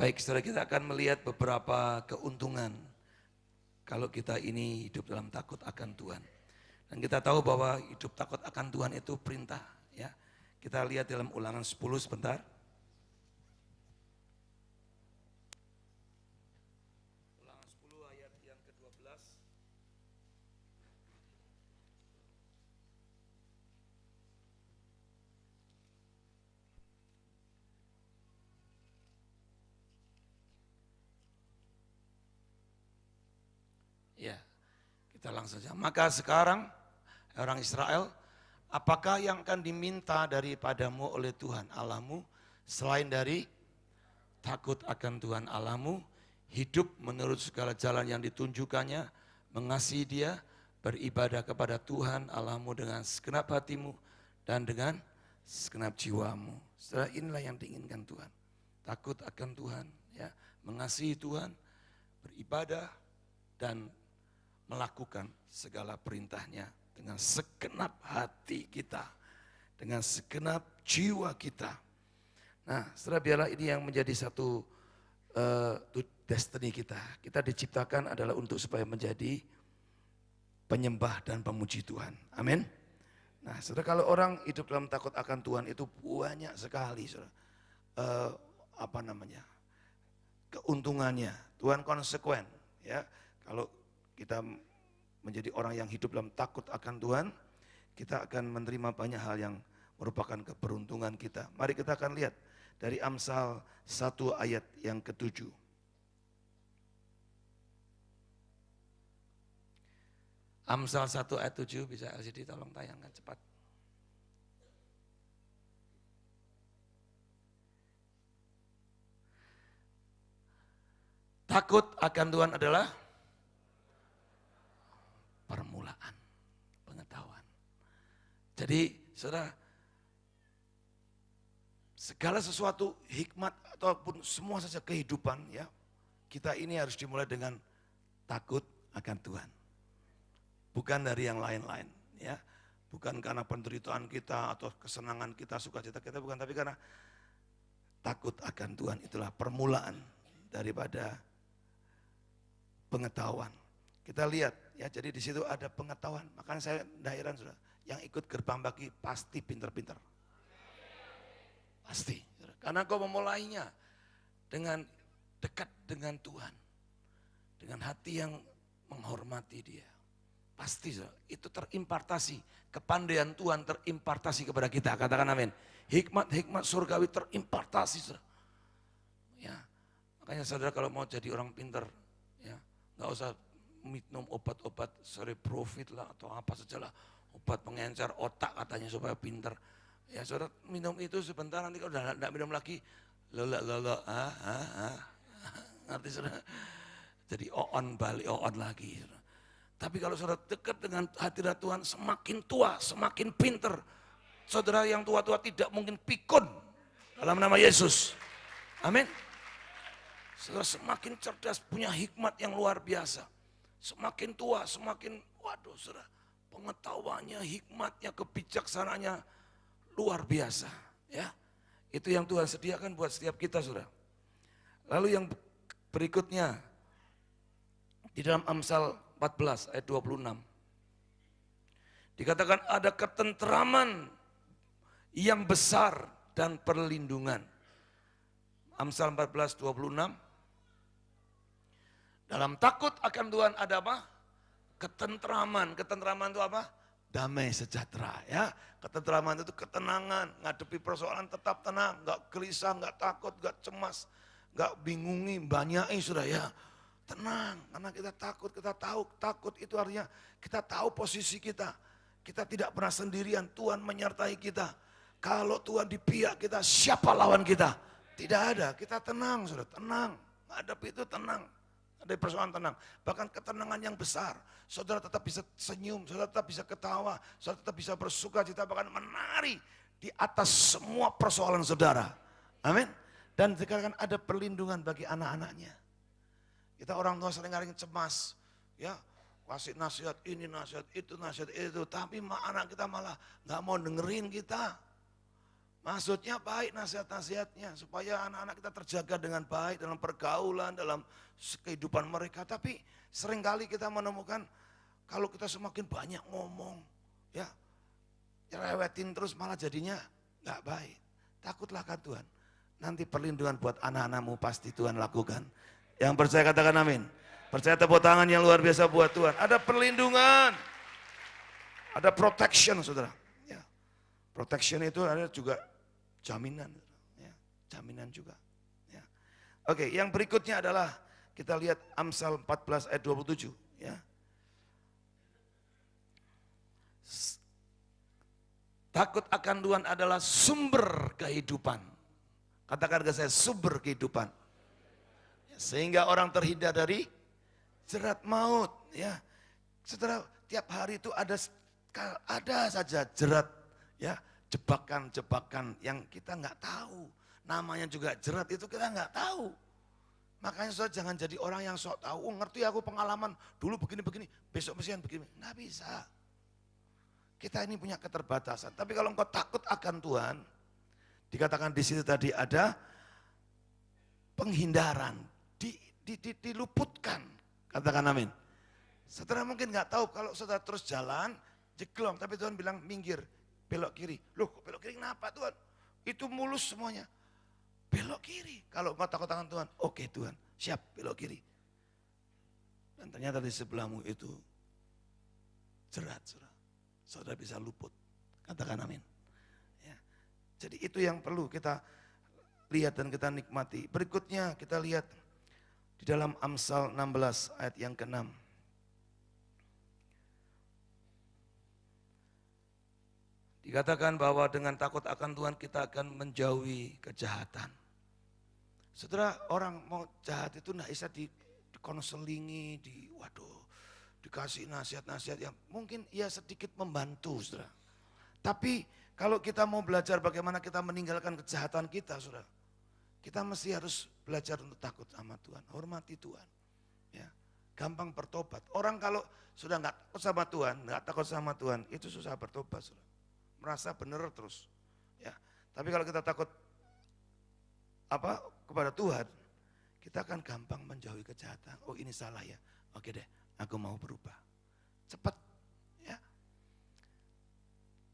Baik, saudara, kita akan melihat beberapa keuntungan kalau kita ini hidup dalam takut akan Tuhan. Dan kita tahu bahwa hidup takut akan Tuhan itu perintah. Ya, kita lihat dalam Ulangan 10 sebentar. Ulangan 10 ayat yang ke-12. Ya, kita langsung saja. Maka sekarang orang Israel, apakah yang akan diminta daripadamu oleh Tuhan Allahmu selain dari takut akan Tuhan Allahmu, hidup menurut segala jalan yang ditunjukkannya, mengasihi Dia, beribadah kepada Tuhan Allahmu dengan segenap hatimu dan dengan segenap jiwamu. Setelah inilah yang diinginkan Tuhan. Takut akan Tuhan, ya, mengasihi Tuhan, beribadah dan melakukan segala perintahnya dengan segenap hati kita, dengan segenap jiwa kita. Nah, setelah biarlah ini yang menjadi satu destiny kita. Kita diciptakan adalah untuk supaya menjadi penyembah dan pemuji Tuhan. Amin. Nah, saudara, kalau orang hidup dalam takut akan Tuhan itu banyak sekali, saudara. Keuntungannya. Tuhan konsekuen, ya. Kalau kita menjadi orang yang hidup dalam takut akan Tuhan, kita akan menerima banyak hal yang merupakan keberuntungan kita. Mari kita akan lihat dari Amsal 1 ayat yang ke-7. Amsal 1 ayat 7, bisa LCD tolong tayangkan cepat. Takut akan Tuhan adalah permulaan pengetahuan. Jadi, saudara, segala sesuatu hikmat ataupun semua saja kehidupan, ya, kita ini harus dimulai dengan takut akan Tuhan. Bukan dari yang lain-lain, ya. Bukan karena penderitaan kita atau kesenangan kita, sukacita kita, bukan, tapi karena takut akan Tuhan itulah permulaan daripada pengetahuan. Kita lihat, ya, jadi di situ ada pengetahuan. Makanya saya tidak heran, saudara, yang ikut gerbang bagi pasti pinter-pinter. Pasti, saudara. Karena kau memulainya dengan dekat dengan Tuhan, dengan hati yang menghormati Dia. Pasti, saudara, itu terimpartasi, kepandaian Tuhan terimpartasi kepada kita. Katakan amin. Hikmat surgawi terimpartasi, saudara. Ya, makanya saudara kalau mau jadi orang pinter, ya, nggak usah minum obat-obat cerebrofit lah atau apa sajalah, obat pengencer otak katanya supaya pinter. Ya, saudara minum itu sebentar, nanti kalau udah tidak minum lagi, ngerti, saudara? Jadi on balik on lagi, saudara. Tapi kalau saudara dekat dengan hadirat Tuhan, semakin tua semakin pinter. Saudara yang tua-tua tidak mungkin pikun dalam nama Yesus. Amin. Saudara semakin cerdas, punya hikmat yang luar biasa. Semakin tua, semakin, waduh, saudara, pengetahuannya, hikmatnya, kebijaksanaannya luar biasa. Ya, itu yang Tuhan sediakan buat setiap kita, saudara. Lalu yang berikutnya, di dalam Amsal 14 ayat 26. Dikatakan ada ketenteraman yang besar dan perlindungan. Amsal 14, 26. Dalam takut akan Tuhan ada apa? Ketenteraman. Ketenteraman itu apa? Damai sejahtera, ya. Ketenteraman itu ketenangan, ngadepi persoalan tetap tenang, enggak gelisah, enggak takut, enggak cemas, enggak bingungi, banyai, sudah, ya. Tenang, karena kita takut, kita tahu takut itu artinya kita tahu posisi kita. Kita tidak pernah sendirian, Tuhan menyertai kita. Kalau Tuhan di pihak kita, siapa lawan kita? Tidak ada, kita tenang, sudah, tenang. Ngadepi itu tenang. Ada persoalan tenang, bahkan ketenangan yang besar. Saudara tetap bisa senyum, saudara tetap bisa ketawa, saudara tetap bisa bersuka cita, bahkan menari di atas semua persoalan saudara. Amin. Dan dikatakan ada perlindungan bagi anak-anaknya. Kita orang tua sering cemas, ya, kasih nasihat ini, nasihat itu, tapi anak kita malah nggak mau dengerin kita. Maksudnya baik nasihat-nasihatnya supaya anak-anak kita terjaga dengan baik dalam pergaulan, dalam kehidupan mereka. Tapi seringkali kita menemukan kalau kita semakin banyak ngomong, ya rewetin terus malah jadinya nggak baik. Takutlah kan Tuhan. Nanti perlindungan buat anak-anakmu pasti Tuhan lakukan. Yang percaya katakan amin. Percaya tepuk tangan yang luar biasa buat Tuhan. Ada perlindungan, ada protection saudara. Ya. Protection itu ada juga jaminan, ya, jaminan juga. Ya. Oke, yang berikutnya adalah kita lihat Amsal 14 ayat 27. Ya. Takut akan Tuhan adalah sumber kehidupan. Katakan ke saya, sumber kehidupan. Ya, sehingga orang terhindar dari jerat maut. Ya, setelah tiap hari itu ada saja jerat, ya. Jebakan-jebakan yang kita nggak tahu. Namanya juga jerat itu kita nggak tahu. Makanya saudara jangan jadi orang yang sok tahu. Oh, ngerti aku pengalaman dulu begini-begini, besok mestian begini. Nggak bisa. Kita ini punya keterbatasan. Tapi kalau engkau takut akan Tuhan, dikatakan di situ tadi ada penghindaran, diluputkan. Katakan amin. Saudara mungkin nggak tahu kalau saudara terus jalan, jeglong, tapi Tuhan bilang minggir. Belok kiri. Loh kok belok kiri kenapa Tuhan? Itu mulus semuanya. Belok kiri. Kalau engkau takut akan Tuhan, oke Tuhan, siap belok kiri. Dan ternyata di sebelahmu itu jerat, saudara. Saudara bisa luput. Katakan amin. Ya. Jadi itu yang perlu kita lihat dan kita nikmati. Berikutnya kita lihat di dalam Amsal 16 ayat yang ke-6. Dikatakan bahwa dengan takut akan Tuhan kita akan menjauhi kejahatan. Saudara, orang mau jahat itu tidak bisa dikonselingi, dikasih nasihat-nasihat yang mungkin ya sedikit membantu, saudara. Tapi kalau kita mau belajar bagaimana kita meninggalkan kejahatan kita, saudara, kita mesti harus belajar untuk takut sama Tuhan, hormati Tuhan. Ya, gampang bertobat. Orang kalau sudah nggak takut sama Tuhan, nggak takut sama Tuhan, itu susah bertobat, saudara. Merasa benar terus. Ya. Tapi kalau kita takut kepada Tuhan, kita akan gampang menjauhi kejahatan. Oh ini salah ya. Oke deh, aku mau berubah. Cepat. Ya.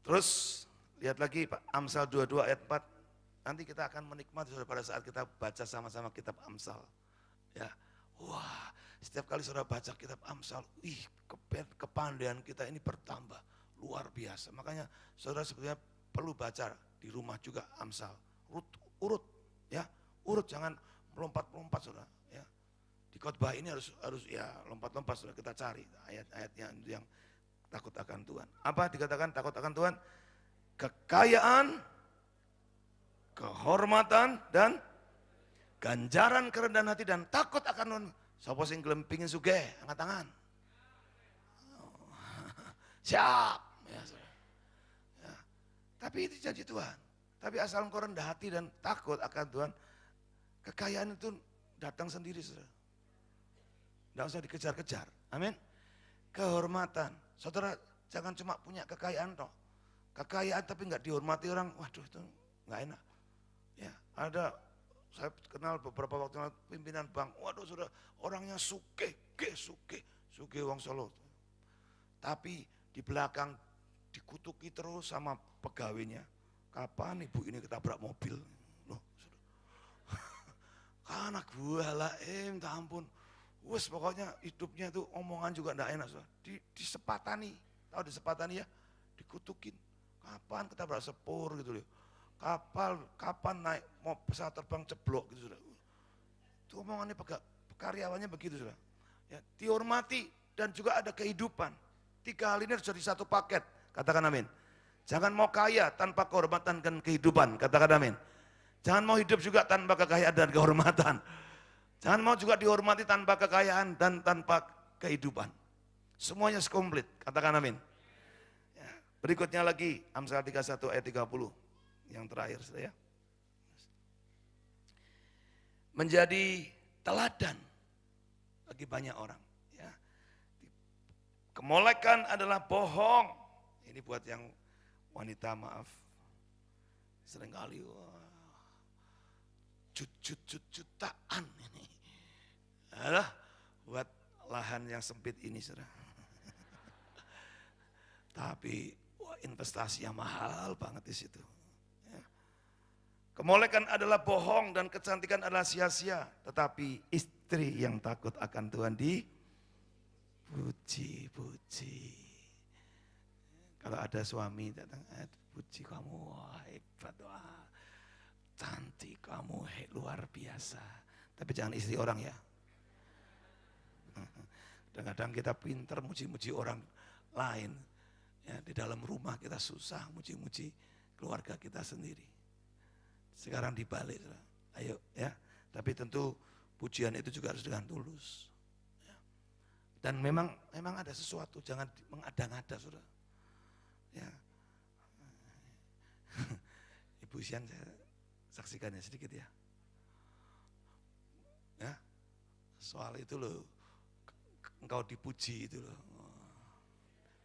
Terus lihat lagi Pak, Amsal 22 ayat 4. Nanti kita akan menikmati pada saat kita baca sama-sama kitab Amsal. Ya. Wah, setiap kali saudara baca kitab Amsal, kepandaian kita ini bertambah. Luar biasa. Makanya saudara sebetulnya perlu baca di rumah juga Amsal. Urut ya, urut jangan melompat-lompat saudara. Ya. Di khotbah ini harus ya lompat-lompat saudara, kita cari ayat-ayat yang takut akan Tuhan. Apa dikatakan takut akan Tuhan? Kekayaan, kehormatan dan ganjaran kerendahan hati dan takut akan Tuhan. Sapa sing gelem pingin sugih, angkat tangan. Siap. Ya, ya. Tapi itu janji Tuhan. Tapi asal engkau rendah hati dan takut akan Tuhan, kekayaan itu datang sendiri, saudara. Tidak usah dikejar-kejar. Amin. Kehormatan. Saudara jangan cuma punya kekayaan toh. Kekayaan tapi nggak dihormati orang, waduh itu nggak enak. Ya, saya kenal beberapa waktu lalu pimpinan bank, waduh saudara orangnya sugih wong Solo. Tapi di belakang dikutuki terus sama pegawainya. Kapan ibu ini ketabrak mobil? Loh, anak gua lah, minta ampun. Wes pokoknya hidupnya itu omongan juga enggak enak. Disepatani, tahu disepatani ya? Dikutukin. Kapan ketabrak sepur gitu loh. Kapan naik mau pesawat terbang ceblok gitu sudah. Itu omongannya karyawannya begitu sudah. Ya, dihormati dan juga ada kehidupan. 3 hal ini harus jadi satu paket. Katakan amin. Jangan mau kaya tanpa kehormatan dan kehidupan. Katakan amin. Jangan mau hidup juga tanpa kekayaan dan kehormatan. Jangan mau juga dihormati tanpa kekayaan dan tanpa kehidupan. Semuanya komplit. Katakan amin. Ya, berikutnya lagi Amsal 31 ayat 30. Yang terakhir saya. Menjadi teladan bagi banyak orang. Kemolekan adalah bohong. Ini buat yang wanita maaf. seringkali jutaan ini. Alah, buat lahan yang sempit ini, saudara. Tapi investasi yang mahal banget di situ. Ya. Kemolekan adalah bohong dan kecantikan adalah sia-sia. Tetapi istri yang takut akan Tuhan dipuji-puji. Kalau ada suami datang, puji kamu, wah hebat, wah cantik kamu, luar biasa. Tapi jangan istri orang ya. Kadang-kadang kita pinter muji-muji orang lain. Ya, di dalam rumah kita susah muji-muji keluarga kita sendiri. Sekarang dibalik, ayo ya. Tapi tentu pujian itu juga harus dengan tulus. Ya. Dan memang ada sesuatu, jangan mengada-ngada, saudara. Ya. Ibu Sian saya saksikannya sedikit ya. Ya. Soal itu loh, engkau dipuji itu loh.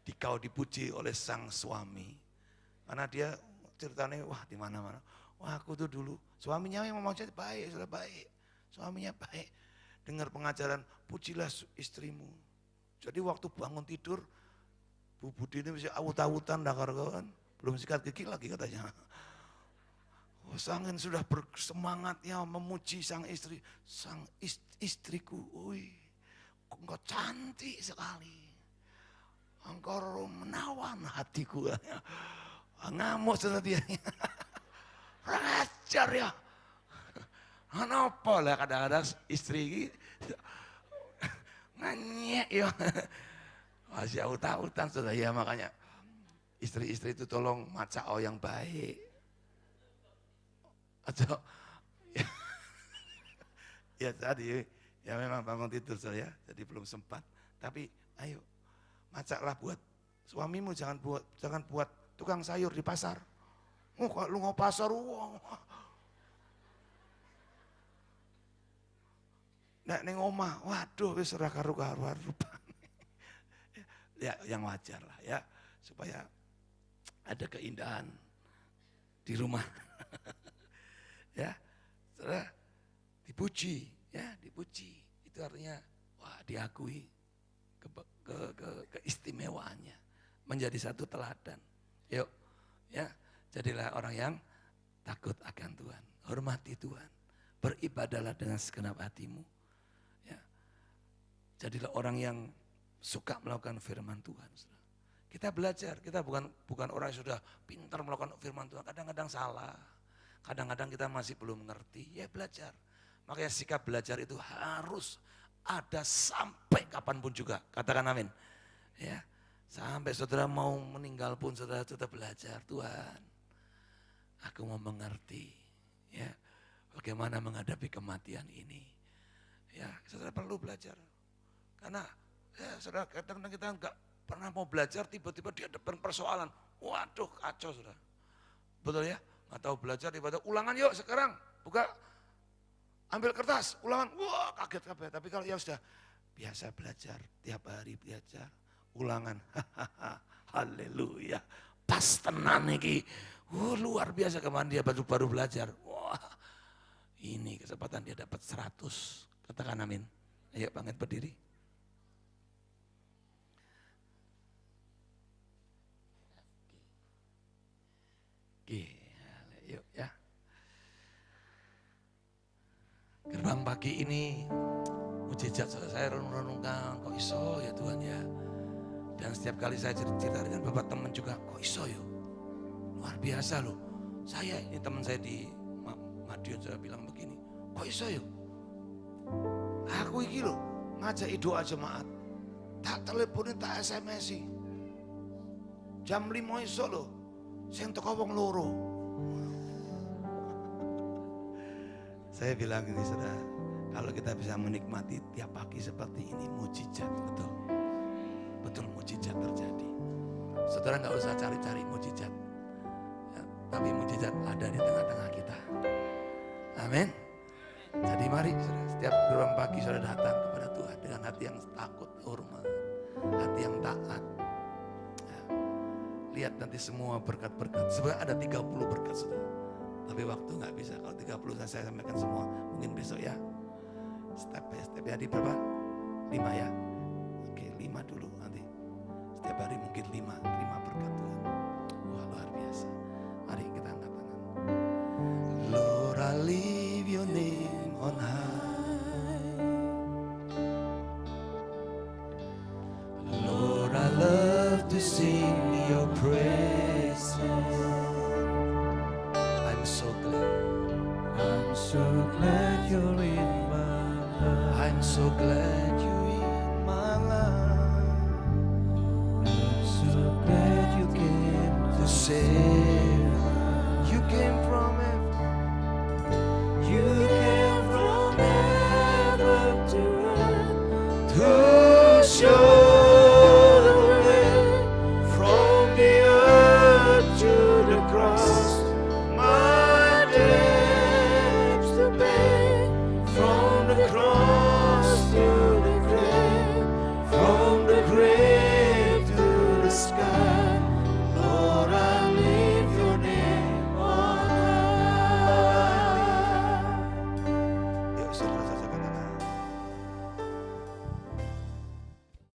Dikau dipuji oleh sang suami. Karena dia ceritanya wah di mana-mana. Wah aku tuh dulu suaminya memang baik, sudah baik. Suaminya baik. Dengar pengajaran pujilah istrimu. Jadi waktu bangun tidur Bu Budi ini bisa awut-awutan dah kawan. Belum sikat gigi lagi katanya. Oh, sangin sudah bersemangatnya memuji sang istri. Sang istriku, engkau cantik sekali. Engkau menawan hatiku. Ngamuk sudah dia. Rajar ya. Kenapa lah kadang-kadang istri nganyek ya. Masih autan-autan sudah ya, makanya istri-istri itu tolong maca yang baik. Atau ya tadi ya memang bangun tidur saya jadi belum sempat. Tapi ayo macaklah buat suamimu, jangan buat tukang sayur di pasar. Oh kalau lu mau pasar uang. Nek ning omah, waduh wis ora karu-karuan rupane. Ya yang wajar lah ya, supaya ada keindahan di rumah. Ya, saudara, dipuji, ya dipuji. Itu artinya wah diakui keistimewaannya, menjadi satu teladan. Yuk, ya, jadilah orang yang takut akan Tuhan, hormati Tuhan, beribadahlah dengan segenap hatimu. Ya, jadilah orang yang suka melakukan firman Tuhan. Kita belajar, kita bukan orang yang sudah pintar melakukan firman Tuhan. Kadang-kadang salah, kadang-kadang kita masih belum mengerti. Ya belajar, makanya sikap belajar itu harus ada sampai kapanpun juga. Katakan amin. Ya, sampai saudara mau meninggal pun saudara tetap belajar. Tuhan, aku mau mengerti. Ya, bagaimana menghadapi kematian ini. Ya, saudara perlu belajar. Karena ya, saudara kadang-kadang kita enggak pernah mau belajar, tiba-tiba di hadapan persoalan. Waduh, kacau saudara. Betul ya? Nggak tahu belajar, tiba-tiba ulangan yuk sekarang. Buka. Ambil kertas, ulangan, wah kaget. Tapi kalau ya sudah biasa belajar, tiap hari belajar, ulangan, haleluya, pas tenan iki, luar biasa kemarin dia baru belajar, wah ini kesempatan dia dapat 100, katakan amin. Ayo bangkit berdiri. Oke, yuk ya. Gerbang pagi ini mujizat saya renung-renungkan, kok iso ya Tuhan ya. Dan setiap kali saya cerita dengan beberapa teman juga, kok iso ya. Luar biasa loh. Saya ini teman saya di Madiun saya bilang begini, kok iso ya. Aku iki loh ngajak doa jemaat. Tak teleponin, tak SMS-i. Jam 5 iso loh. Sing teko wong loro. Saya bilang gini saudara, kalau kita bisa menikmati tiap pagi seperti ini, mujizat, betul. Betul mujizat terjadi. Saudara nggak usah cari-cari mujizat. Ya, tapi mujizat ada di tengah-tengah kita. Amin. Jadi mari saudara, setiap gerbang pagi saudara datang kepada Tuhan dengan hati yang takut, hormat, hati yang taat. Ya, lihat nanti semua berkat-berkat. Sebenarnya ada 30 berkat saudara. lebih waktu nggak bisa. Kalau 30 saya sampaikan semua, mungkin besok ya. Step by step. Jadi berapa? 5 ya. Oke, 5 dulu nanti. Setiap hari mungkin 5. Terima berkat Tuhan. Wah, luar biasa. Mari kita angkat tangan. Lord, I leave your name on high. Lord, I love to sing your praises. I'm so glad you're in my life. I'm so glad you